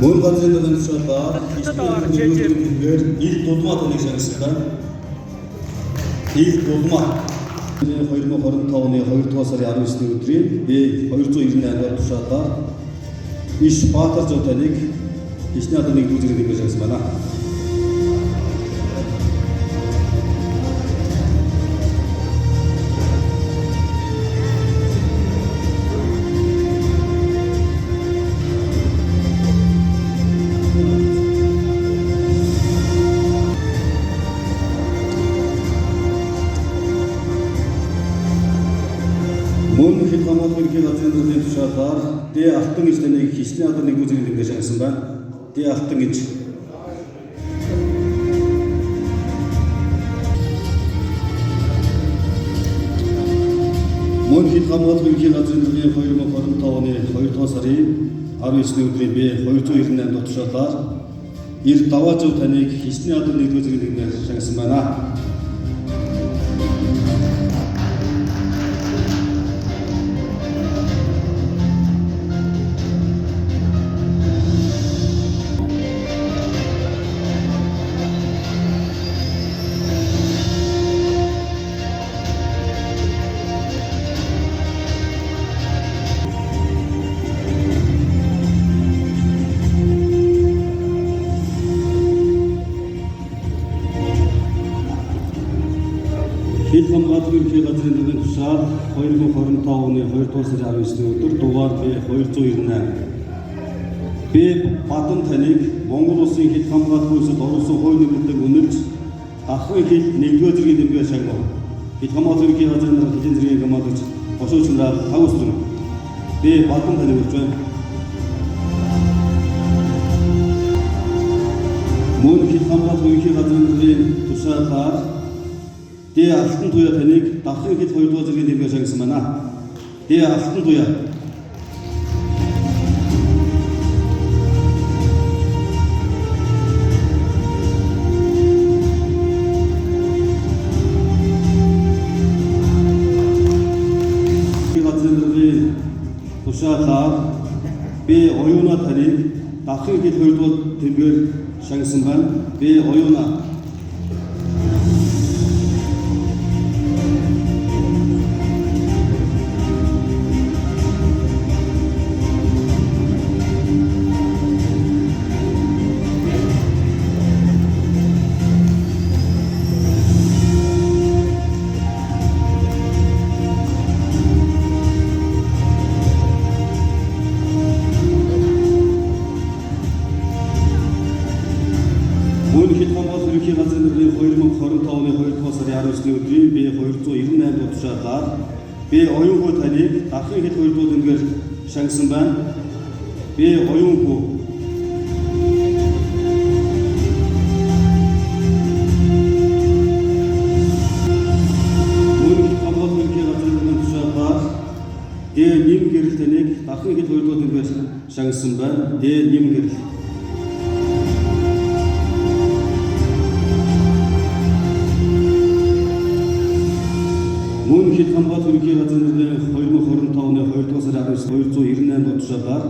Мөн газрын тушаалаар ил дулмаа тоног шагнасан. Ил дулмаа 2025 оны 2 дугаар сарын 19-ний өдрийн B298 тушаалаар иш Баатар зотоныг хичнээн одоо нэг дүүзэрэг нэмэж шагнасан байна. Мөн хэд хамгаалах ерөнхий газрын төслийн тушаалаар Д алтан гэж таныг хичнээн одоо нэг үзэг нэмж шагнасан байна. Д алтан гэж. Мөн хэд хамгаалах ерөнхий газрын төслийн 2025 оны 2 дугаар сарын 19-ний өдрийн B298 тушаалаар Ир Даваажав таныг хичнээн одоо нэг үзэг нэмж шагнасан байна. Хэд хамгаалах ерөнхий газрын төслийн тушаал 2025 оны 2 дугаар сарын 19-ний өдөр дугаар B298. Б Бадан таныг Монгол улсын хэд хамгаалах үйлсэд оруулсан хууль нэмэлтийг үнэлж ахын хил 1-р зэргийн дэмжээ шагнав. Хэд хамгаалах ерөнхий газрын хэдийн зэргийн гамаалагч босооч нараар хавсрын Б Бадан таныг урьж байна. Мөн хэд хамгаалах ерөнхий газрын төслийн тушаалаар Д алтан туяа таныг давхын хэд 2 дугаар зэргийн дэмжээ шагнасан байна. Д алтан туяа. газрын төслийн тушаалаар Б оюуна таныг давхын хэд 2 дугаар дэмжээр шагнасан байна. Б оюуна. Мөн хэд хамгаалах ерөнхий газрын төслийн 2025 оны 2 дугаар сарын 19-ний өдрийн B298 тушаалаар Б оюунхүү таныг давхын хэд 2 дугаар дэмжээр шагнасан байна. Б оюунхүү. Мөн хэд хамгаалах ерөнхий газрын төслийн тушаалаар Д нэм гэрэл таныг давхын хэд 2 дугаар дэмжээр шагнасан байна. Д нэм гэрэл. Мөн хэд хамгаалах ерөнхий газрын төслийн 2025 оны 2 дугаар сарын 19-298 тушаалаар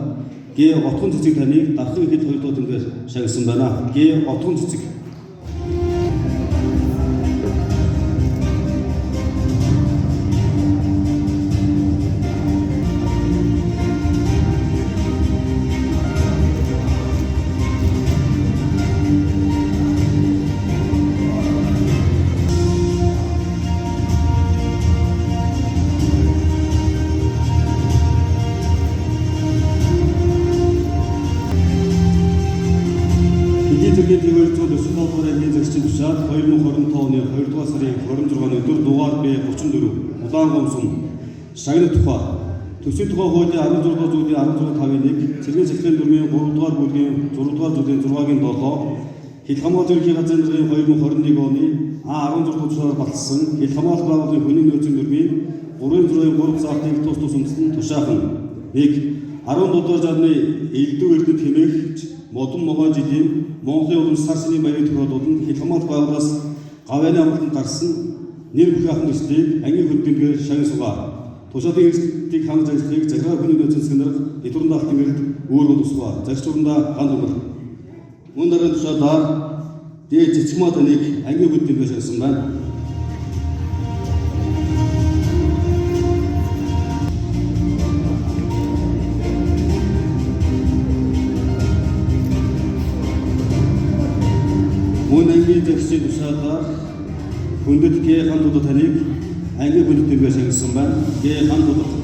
Г отгон цэцэг таныг давхын хэд 2 дугаар дэмжээр шагнасан байна. Г отгон цэцэг. Хэдийн зэргийн төвөөр зөв 45 дугаар ангийн зэгсчийн тушаал 2025 оны 2 дугаар сарын 26-ны өдөр дугаар B34 Улаан гомсон шагнах тухай төсвийн тухай хуулийн 16 дугаар зүйлийн 16.5-1 цэргийн захирлын дүрмийн 3 дугаар бүлгийн 6 дугаар зүйлийн 6-гийн 7 хил хамгаалах ерөнхий газрын төслийн 2021 оны А16 дугаар тушаалаар баталсан хил хамгаалах байгууллагын хүний нөөцийн дүрмийн 3-6-ийн 3 заалтыг тус үндэстэн тушаахан 1 17 дугаар жарны элдв эрдэд хэмээгч модон могоо жилийн Монголын улс сарсны баярын тохиолдолд хил хамгаалах байгууллагаас гавьяаны амралтанд гарсан нэр бүхий ахын төслийг ангийн хөдөлгөөр шагнасгаа Тушаалын эрсдэлийг хангаж ажиллахыг захиргаа хүний нөөцийн засгийн дарга Итгэрэн даалтын гэрэлд өөр боловсгоо загч урандаа ганд өмөр. Мөн дараагийн тушаалаар дээд цэцгмаа таныг ангийн хөдөлгөөн бишсэн байна. Мөн ангийн загчийн тушаалаар хүндэт гээ хандууд таныг ангийн хөдөлгөөн бишсэн байна. Гээ хандууд